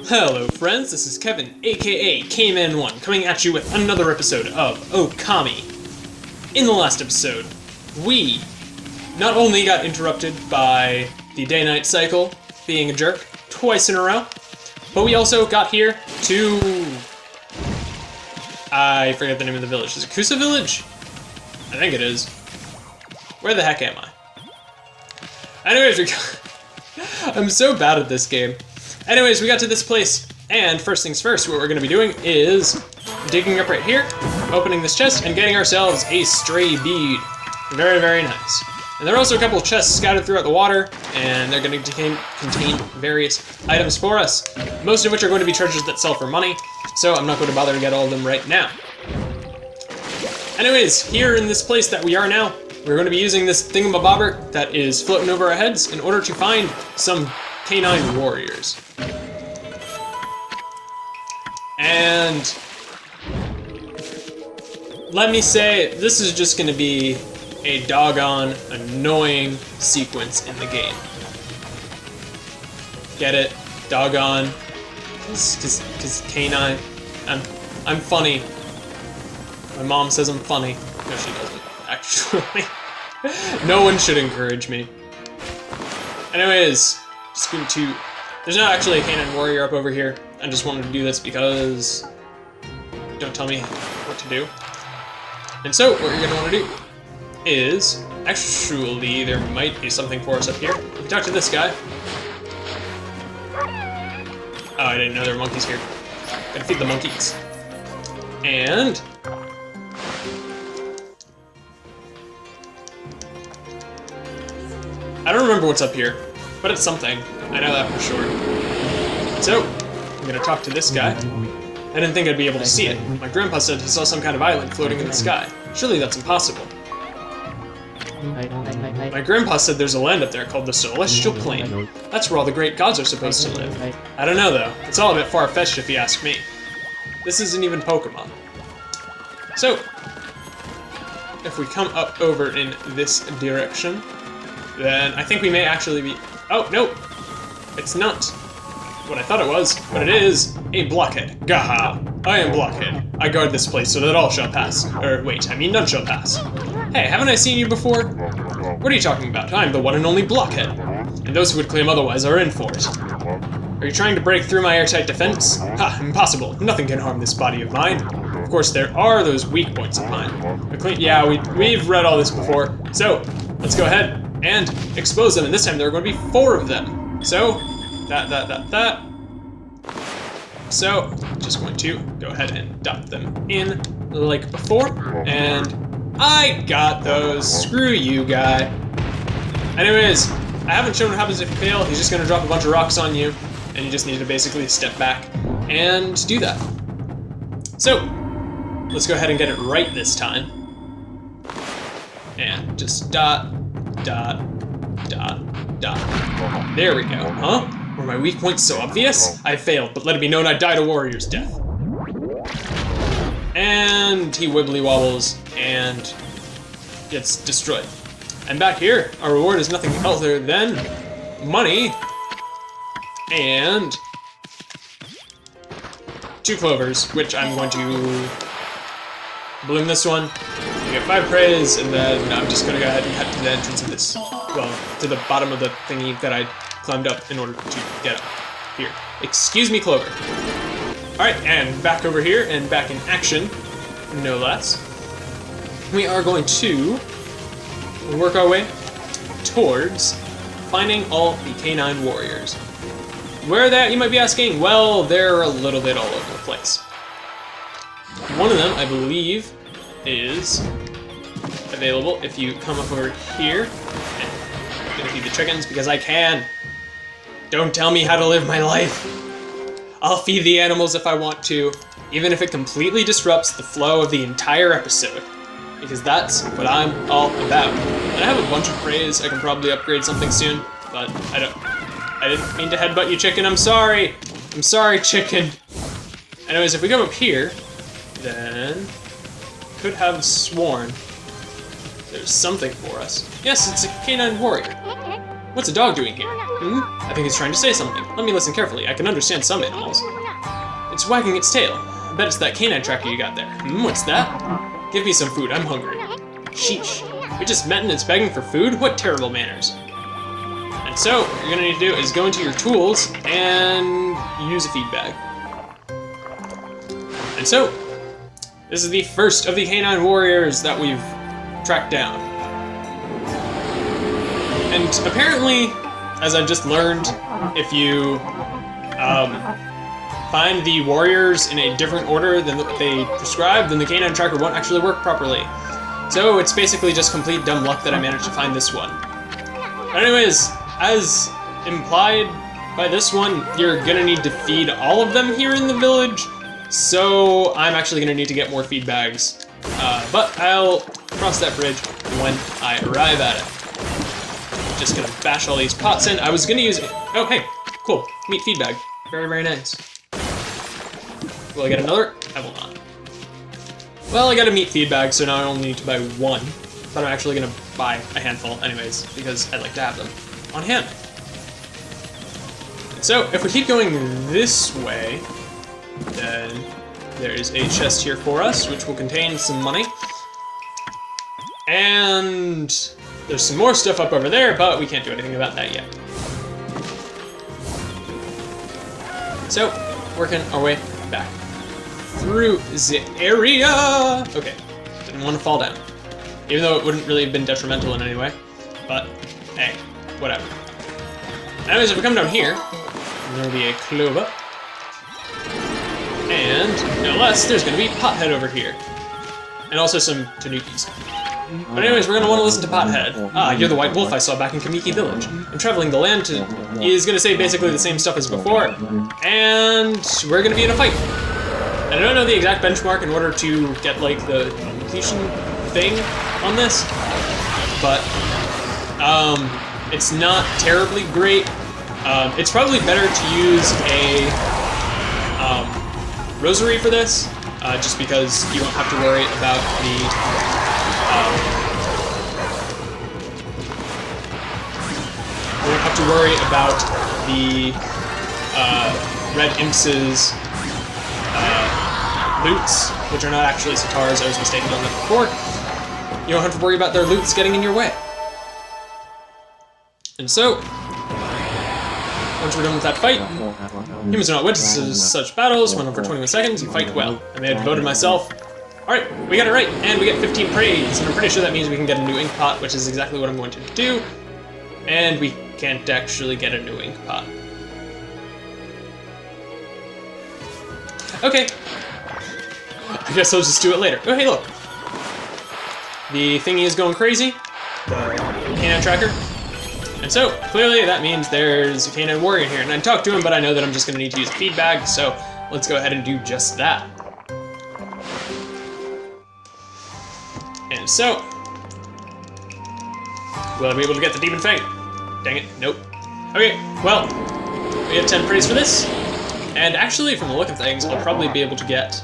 Hello friends, this is Kevin, aka K-Man1, coming at you with another episode of Okami. In the last episode, we not only got interrupted by the day-night cycle being a jerk twice in a row, but we also got here to... I forget the name of the village. Is it Kusa Village? I think it is. Where the heck am I? Anyways, I'm so bad at this game. Anyways, we got to this place, and first things first, what we're going to be doing is digging up right here, opening this chest, and getting ourselves a stray bead. Very, very nice. And there are also a couple of chests scattered throughout the water, and they're going to contain various items for us, most of which are going to be treasures that sell for money, so I'm not going to bother to get all of them right now. Anyways, here in this place that we are now, we're going to be using this thingamabobber that is floating over our heads in order to find some canine warriors. And let me say, this is just going to be a doggone annoying sequence in the game. Get it? Doggone. Cause canine. I'm funny. My mom says I'm funny. No, she doesn't, actually. No one should encourage me. Anyways, just going to... There's not actually a canine warrior up over here. I just wanted to do this because... Don't tell me what to do. And so, what you're going to want to do is... Actually, there might be something for us up here. We can talk to this guy. Oh, I didn't know there were monkeys here. Gotta feed the monkeys. And... I don't remember what's up here, but it's something. I know that for sure. So, I'm gonna talk to this guy. I didn't think I'd be able to see it. My grandpa said he saw some kind of island floating in the sky. Surely that's impossible. My grandpa said there's a land up there called the Celestial Plain. That's where all the great gods are supposed to live. I don't know though. It's all a bit far-fetched if you ask me. This isn't even Pokemon. So, if we come up over in this direction, then I think we may actually be... Oh, no! It's not what I thought it was, but it is a blockhead. Gaha! I am Blockhead. I guard this place so that all shall pass. Or wait, I mean none shall pass. Hey, haven't I seen you before? What are you talking about? I'm the one and only Blockhead. And those who would claim otherwise are in for it. Are you trying to break through my airtight defense? Ha, impossible. Nothing can harm this body of mine. Of course, there are those weak points of mine. Yeah, we've read all this before. So, let's go ahead and expose them, and this time there are going to be 4 of them. So, that. So, just going to go ahead and dump them in like before, and I got those. Screw you, guy. Anyways, I haven't shown what happens if you fail. He's just going to drop a bunch of rocks on you, and you just need to basically step back and do that. So, let's go ahead and get it right this time. And just dot. There we go, huh? Were my weak points so obvious? I failed, but let it be known I died a warrior's death. And he wibbly wobbles and gets destroyed. And back here, our reward is nothing other than money and 2 clovers, which I'm going to bloom this one. You get 5 praise, and then I'm just gonna go ahead and head to the entrance of this, well, to the bottom of the thingy that I climbed up in order to get up here. Excuse me, Clover. Alright, and back over here, and back in action, no less. We are going to work our way towards finding all the canine warriors. Where are they at, you might be asking? Well, they're a little bit all over the place. One of them, I believe, is available if you come up over here. And I'm gonna feed the chickens because I can. Don't tell me how to live my life. I'll feed the animals if I want to, even if it completely disrupts the flow of the entire episode. Because that's what I'm all about. And I have a bunch of praise. I can probably upgrade something soon, but I didn't mean to headbutt you, chicken. I'm sorry. I'm sorry, chicken. Anyways, if we come up here, then could have sworn there's something for us. Yes, it's a canine warrior. What's a dog doing here? Hmm? I think it's trying to say something. Let me listen carefully. I can understand some animals. It's wagging its tail. I bet it's that canine tracker you got there. Hmm, what's that? Give me some food. I'm hungry. Sheesh. We just met and it's begging for food? What terrible manners. And so, what you're going to need to do is go into your tools and use a feed bag. And so, this is the first of the canine warriors that we've tracked down. And apparently, as I've just learned, if you find the warriors in a different order than they prescribe, then the canine tracker won't actually work properly. So it's basically just complete dumb luck that I managed to find this one. But anyways, as implied by this one, you're gonna need to feed all of them here in the village, so I'm actually gonna need to get more feed bags. But I'll cross that bridge when I arrive at it. Just gonna bash all these pots in. I was gonna use it. Oh, hey, cool. Meat feed bag. Very, very nice. Will I get another? I will not. Well, I got a meat feed bag, so now I only need to buy one. But I'm actually gonna buy a handful anyways, because I'd like to have them on hand. So, if we keep going this way, then there is a chest here for us, which will contain some money. And there's some more stuff up over there, but we can't do anything about that yet. So, working our way back through the area. Okay, didn't want to fall down. Even though it wouldn't really have been detrimental in any way. But, hey, whatever. Anyways, if we come down here, there'll be a clover. And, no less, there's going to be Pothead over here. And also some tanukis. But anyways, we're going to want to listen to Pothead. Ah, you're the white wolf I saw back in Kamiki Village. I'm traveling the land to... He's going to say basically the same stuff as before. And we're going to be in a fight. I don't know the exact benchmark in order to get, like, the completion thing on this. But, it's not terribly great. It's probably better to use a, rosary for this. Just because you won't have to worry about the, you won't have to worry about the, Red Imps' loots, which are not actually sitars. I was mistaken on that before. You don't have to worry about their loots getting in your way. And so, once we're done with that fight, humans are not witnesses to such battles. When over 21 seconds, you fight well. I may have devoted myself. Alright, we got it right, and we get 15 praise, and I'm pretty sure that means we can get a new ink pot, which is exactly what I'm going to do. And we can't actually get a new ink pot. Okay. I guess I'll just do it later. Oh, hey, look. The thingy is going crazy. The canine tracker. And so, clearly that means there's a canine warrior here. And I talked to him, but I know that I'm just going to need to use a feed bag, so let's go ahead and do just that. And so, will I be able to get the Demon Fang? Dang it, nope. Okay, well, we get 10 praise for this. And actually, from the look of things, I'll probably be able to get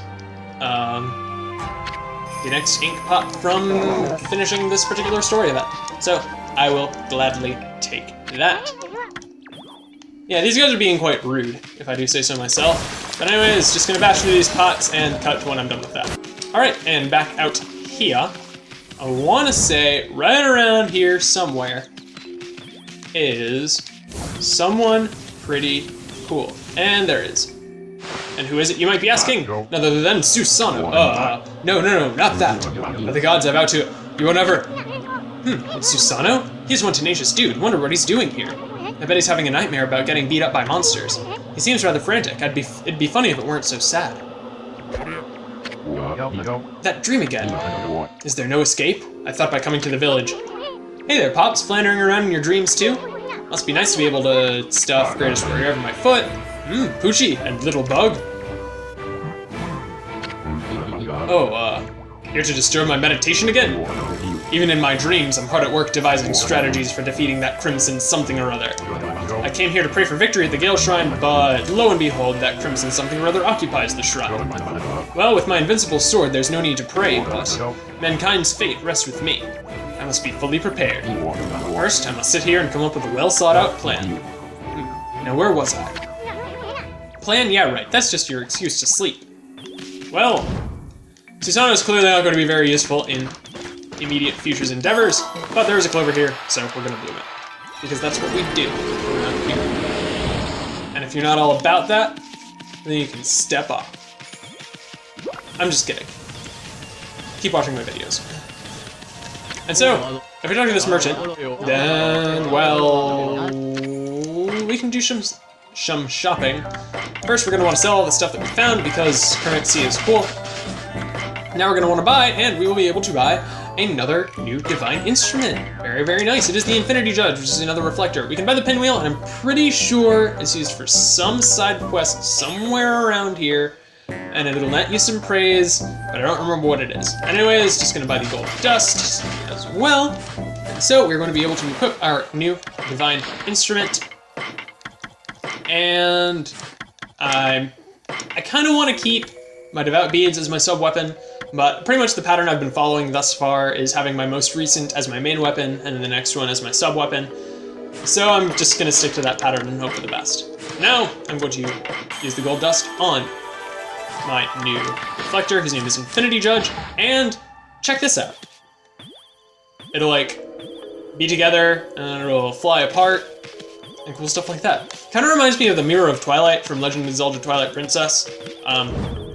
the next ink pot from finishing this particular story event. So, I will gladly take that. Yeah, these guys are being quite rude, if I do say so myself. But anyways, just gonna bash through these pots and cut when I'm done with that. Alright, and back out here. I wanna say, right around here somewhere, is someone pretty cool. And there is. And who is it, you might be asking? None other than Susano. No, not that. By the gods, I vow to... You won't ever... It's Susano? He's one tenacious dude. Wonder what he's doing here. I bet he's having a nightmare about getting beat up by monsters. He seems rather frantic. It'd be funny if it weren't so sad. That dream again. Is there no escape? I thought by coming to the village. Hey there, Pops. Flandering around in your dreams too? Must be nice to be able to stuff Greatest Warrior Ever my foot. Poochie and Little Bug. Oh, here to disturb my meditation again? Even in my dreams, I'm hard at work devising strategies for defeating that crimson something or other. I came here to pray for victory at the Gale Shrine, but lo and behold, that crimson something or other occupies the shrine. Well, with my invincible sword, there's no need to pray, but mankind's fate rests with me. I I must be fully prepared. First, I must sit here and come up with a well-thought-out plan. Now, where was I? Plan? Yeah, right. That's just your excuse to sleep. Well, Susanoo is clearly not going to be very useful in immediate future's endeavors, but there is a clover here, so we're going to bloom it. Because that's what we do around here. And if you're not all about that, then you can step up. I'm just kidding. Keep watching my videos. And so, if we talk to this merchant, then, well, we can do some shopping. First, we're going to want to sell all the stuff that we found because currency is cool. Now we're going to want to buy, and we will be able to buy another new divine instrument. Very, very nice. It is the Infinity Judge, which is another reflector. We can buy the pinwheel, and I'm pretty sure it's used for some side quest somewhere around here, and it'll net you some praise, but I don't remember what it is. Anyways, just going to buy the gold dust as well. And so we're going to be able to equip our new divine instrument. And I kind of want to keep my devout beads as my sub-weapon, but pretty much the pattern I've been following thus far is having my most recent as my main weapon and the next one as my sub-weapon. So I'm just going to stick to that pattern and hope for the best. Now I'm going to use the gold dust on my new reflector, whose name is Infinity Judge, and check this out. It'll like be together and it'll fly apart and cool stuff like that. Kind of reminds me of the Mirror of Twilight from Legend of Zelda Twilight Princess.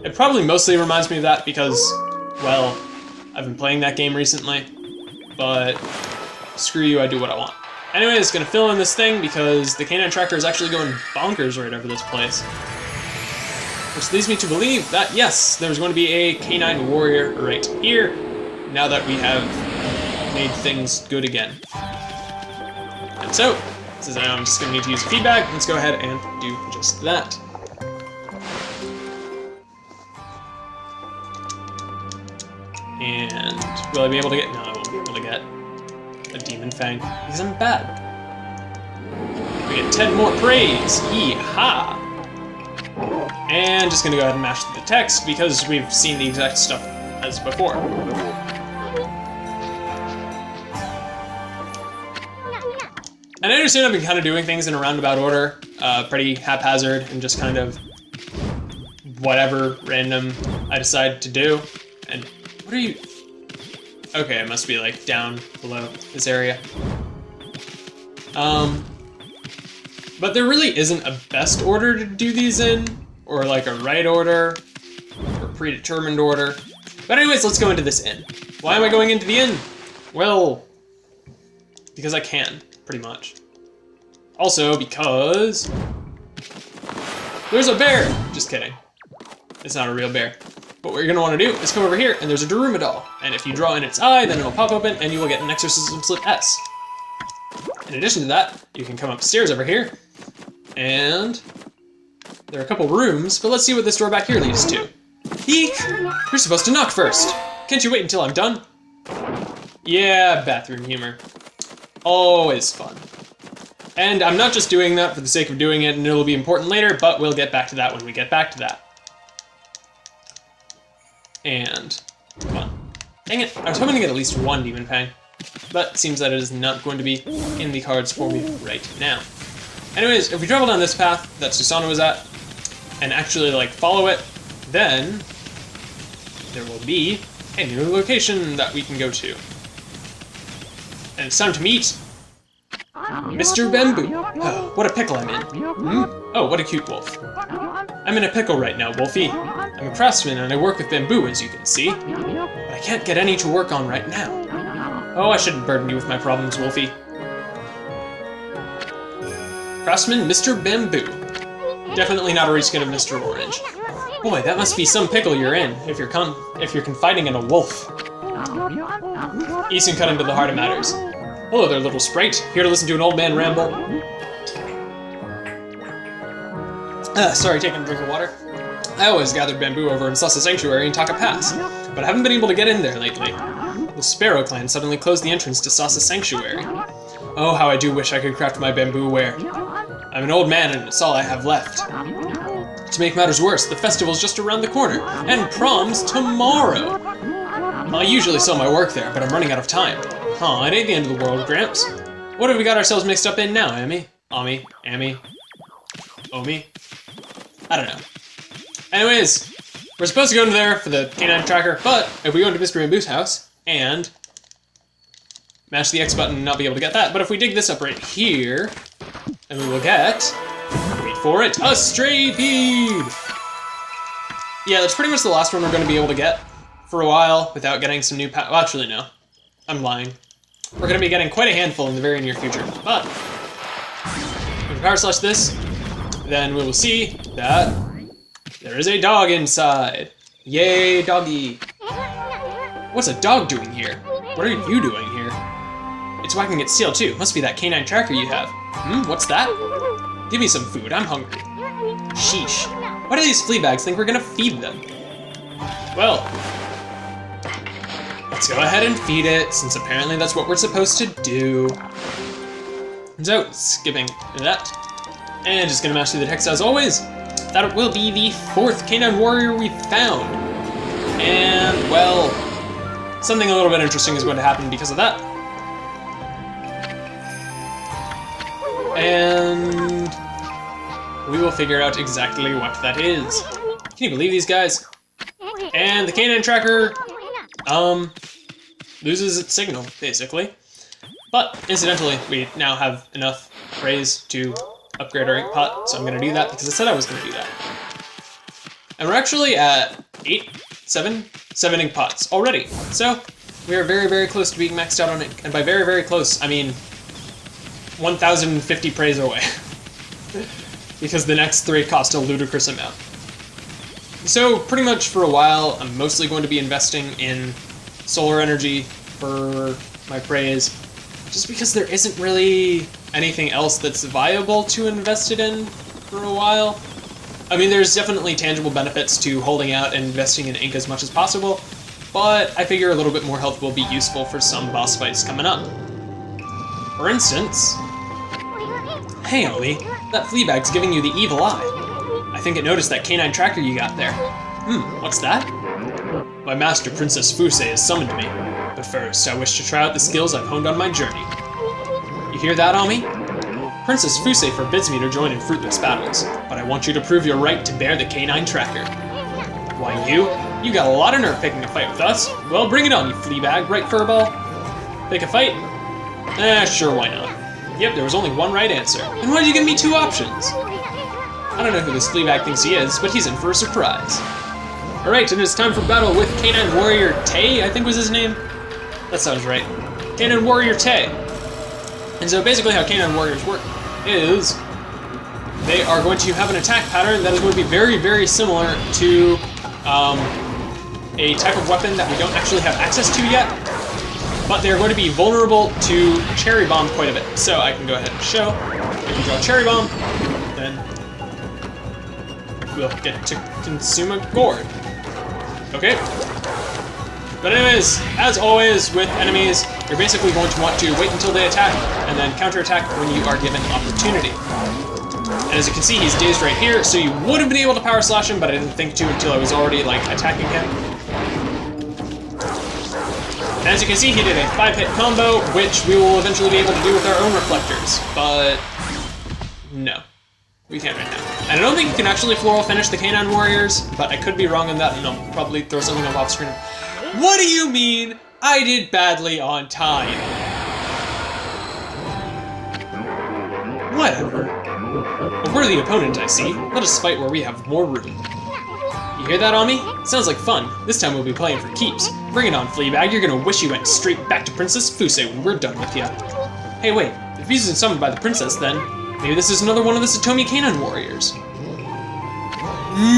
It probably mostly reminds me of that because, well, I've been playing that game recently, but screw you, I do what I want. Anyways, gonna fill in this thing because the canine tracker is actually going bonkers right over this place. Which leads me to believe that, yes, there's going to be a canine warrior right here, now that we have made things good again. And so, since I'm just going to need to use feedback, let's go ahead and do just that. And will I be able to get... No, I won't be able to get a Demon Fang, because I'm bad. We get 10 more praise! Yee-ha! And just gonna go ahead and mash the text, because we've seen the exact stuff as before. And I understand I've been kind of doing things in a roundabout order, pretty haphazard, and just kind of whatever random I decide to do. And what are you... Okay, it must be like down below this area. But there really isn't a best order to do these in, or like a right order, or predetermined order. But anyways, let's go into this inn. Why am I going into the inn? Well, because I can, pretty much. Also, because there's a bear! Just kidding. It's not a real bear. But what you're gonna want to do is come over here, and there's a Daruma doll. And if you draw in its eye, then it'll pop open, and you will get an Exorcism Slip S. In addition to that, you can come upstairs over here, and there are a couple rooms, but let's see what this door back here leads to. Eek! You're supposed to knock first! Can't you wait until I'm done? Yeah, bathroom humor. Always fun. And I'm not just doing that for the sake of doing it, and it'll be important later, but we'll get back to that when we get back to that. And, come on. Dang it, I was hoping to get at least one Demon Fang, but it seems that it is not going to be in the cards for me right now. Anyways, if we travel down this path that Susanoo was at, and actually, like, follow it, then there will be a new location that we can go to. And it's time to meet Mr. Bamboo. Oh, what a pickle I'm in. Oh, what a cute wolf. I'm in a pickle right now, Wolfie. I'm a craftsman and I work with bamboo, as you can see. But I can't get any to work on right now. Oh, I shouldn't burden you with my problems, Wolfie. Craftsman Mr. Bamboo. Definitely not a reskin of Mr. Orange. Boy, that must be some pickle you're in, if you're confiding in a wolf. Eason cut into the heart of matters. Hello there, little sprite. Here to listen to an old man ramble. Sorry, taking a drink of water. I always gathered bamboo over in Sasa Sanctuary in Taka Pass, but I haven't been able to get in there lately. The Sparrow clan suddenly closed the entrance to Sasa Sanctuary. Oh, how I do wish I could craft my bamboo ware. I'm an old man and it's all I have left. To make matters worse, the festival's just around the corner, and prom's tomorrow. I usually sell my work there, but I'm running out of time. Huh, it ain't the end of the world, Gramps. What have we got ourselves mixed up in now, Amy? Ami? Omi? I don't know. Anyways, we're supposed to go into there for the canine tracker, but if we go into Mr. Bamboo's house and mash the X button and not be able to get that, but if we dig this up right here, then we will get, wait for it, a stray bead! Yeah, that's pretty much the last one we're going to be able to get for a while without getting some new well, actually, no. I'm lying. We're going to be getting quite a handful in the very near future, but if we power slash this, then we will see that there is a dog inside. Yay, doggy. What's a dog doing here? What are you doing here? It's whacking its tail too. Must be that canine tracker you have. What's that? Give me some food, I'm hungry. Sheesh. Why do these flea bags think we're gonna feed them? Well, let's go ahead and feed it, since apparently that's what we're supposed to do. So, skipping that, and just gonna mash through the text as always. That will be the 4th canine warrior we found. And, well, something a little bit interesting is going to happen because of that. And we will figure out exactly what that is. Can you believe these guys? And the canine tracker, loses its signal, basically. But, incidentally, we now have enough praise to upgrade our ink pot, so I'm going to do that because I said I was going to do that. And we're actually at 7 ink pots already. So, we are very, very close to being maxed out on ink. And by very, very close, I mean 1,050 praise away. Because the next 3 cost a ludicrous amount. So, pretty much for a while, I'm mostly going to be investing in solar energy for my praise, just because there isn't really anything else that's viable to invest it in for a while. I mean, there's definitely tangible benefits to holding out and investing in ink as much as possible, but I figure a little bit more health will be useful for some boss fights coming up. For instance, hey Omi, that flea bag's giving you the evil eye. I think it noticed that canine tracker you got there. What's that? My master, Princess Fusei, has summoned me, but first I wish to try out the skills I've honed on my journey. You hear that, Omi? Princess Fusei forbids me to join in fruitless battles, but I want you to prove your right to bear the canine tracker. Why you? You got a lot of nerve picking a fight with us. Well, bring it on, you flea bag, right, Furball? Pick a fight? Sure, why not? Yep, there was only one right answer. And why did you give me 2 options? I don't know who this flea bag thinks he is, but he's in for a surprise. Alright, and it's time for battle with Canine Warrior Tay, I think was his name. That sounds right. Canine Warrior Tay. And so basically how Canine Warriors work is they are going to have an attack pattern that is going to be very, very similar to a type of weapon that we don't actually have access to yet, but they're going to be vulnerable to Cherry Bomb quite a bit. So I can go ahead and show. If you draw Cherry Bomb, then we'll get to consume a gourd. Okay? But anyways, as always with enemies, you're basically going to want to wait until they attack, and then counterattack when you are given opportunity. And as you can see, he's dazed right here, so you would have been able to power slash him, but I didn't think to until I was already, like, attacking him. And as you can see, he did a 5-hit combo, which we will eventually be able to do with our own reflectors, but no. We can't right now. And I don't think you can actually floral finish the Canine Warriors, but I could be wrong on that, and I'll probably throw something up off screen. What do you mean I did badly on time? Whatever. A worthy opponent, I see. Let us fight where we have more room. You hear that, Ami? Sounds like fun. This time we'll be playing for keeps. Bring it on, Fleabag. You're gonna wish you went straight back to Princess Fusei when we're done with you. Hey, wait. If he's summoned by the princess, then maybe this is another one of the Satomi Canine Warriors.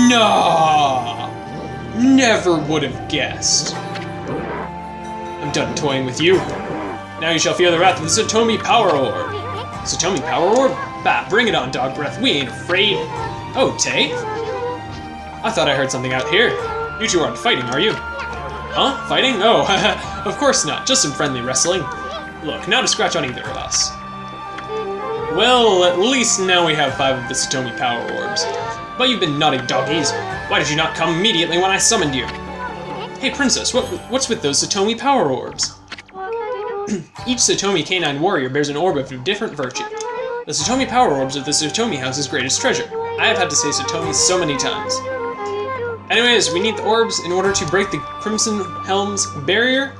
Nah! Never would have guessed. I'm done toying with you. Now you shall fear the wrath of the Satomi Power Orb. Satomi Power Orb? Bah, bring it on, dog breath. We ain't afraid. Oh, Tay? I thought I heard something out here. You two aren't fighting, are you? Huh? Fighting? Oh, of course not. Just some friendly wrestling. Look, now to scratch on either of us. Well, at least now we have 5 of the Satomi Power Orbs. But you've been naughty doggies. Why did you not come immediately when I summoned you? Hey, Princess, what's with those Satomi Power Orbs? Each Satomi canine warrior bears an orb of a different virtue. The Satomi power orbs of the Satomi House's greatest treasure. I have had to say Satomi so many times. Anyways, we need the orbs in order to break the Crimson Helm's barrier,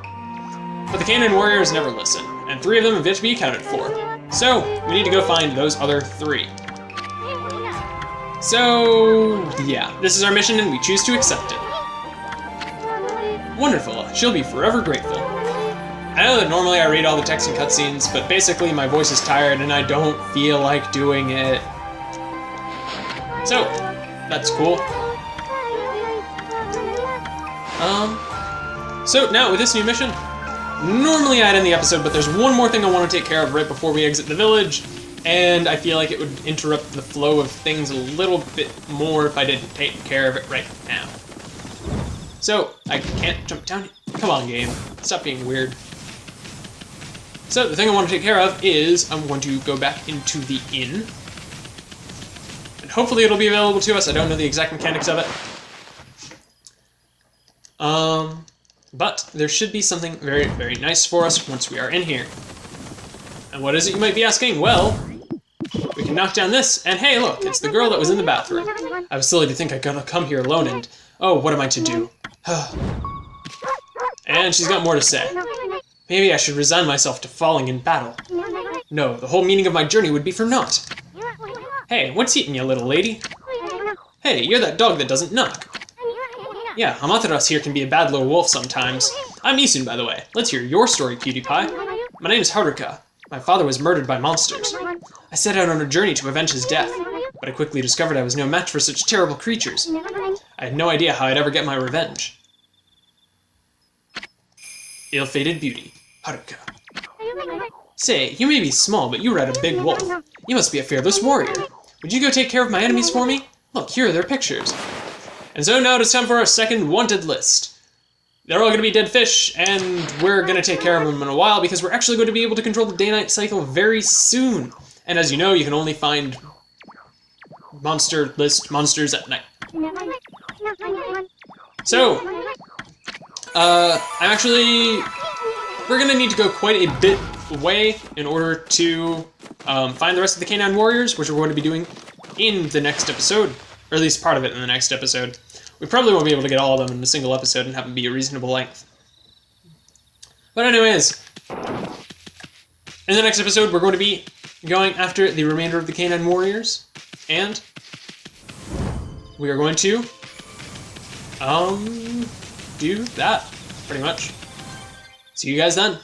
but the canine warriors never listen, and 3 of them have yet to be accounted for. So, we need to go find those other 3. So, yeah, this is our mission and we choose to accept it. Wonderful, she'll be forever grateful. I know that normally I read all the text and cutscenes, but basically my voice is tired and I don't feel like doing it. So, that's cool. So now with this new mission, normally I'd end the episode, but there's one more thing I want to take care of right before we exit the village, and I feel like it would interrupt the flow of things a little bit more if I didn't take care of it right now. So, I can't jump down here. Come on, game. Stop being weird. So, the thing I want to take care of is I'm going to go back into the inn. And hopefully it'll be available to us. I don't know the exact mechanics of it. But there should be something very, very nice for us once we are in here. And what is it, you might be asking? Well, we can knock down this, and hey, look, it's the girl that was in the bathroom. I was silly to think I'd gotta come here alone, and oh, what am I to do? And she's got more to say. Maybe I should resign myself to falling in battle. No, the whole meaning of my journey would be for naught. Hey, what's eating you, little lady? Hey, you're that dog that doesn't knock. Yeah, Amaterasu here can be a bad little wolf sometimes. I'm Isun, by the way. Let's hear your story, cutie pie. My name's Haruka. My father was murdered by monsters. I set out on a journey to avenge his death, but I quickly discovered I was no match for such terrible creatures. I had no idea how I'd ever get my revenge. Ill-fated beauty, Haruka. Say, you may be small, but you ride a big wolf. You must be a fearless warrior. Would you go take care of my enemies for me? Look, here are their pictures. And so now it's time for our second wanted list. They're all going to be dead fish, and we're going to take care of them in a while because we're actually going to be able to control the day-night cycle very soon. And as you know, you can only find monster list monsters at night. So, we're going to need to go quite a bit away in order to find the rest of the canine warriors, which we're going to be doing in the next episode. Or at least part of it in the next episode. We probably won't be able to get all of them in a single episode and have them be a reasonable length. But anyways, in the next episode we're going to be going after the remainder of the canine warriors, and we are going to do that, pretty much. See you guys then.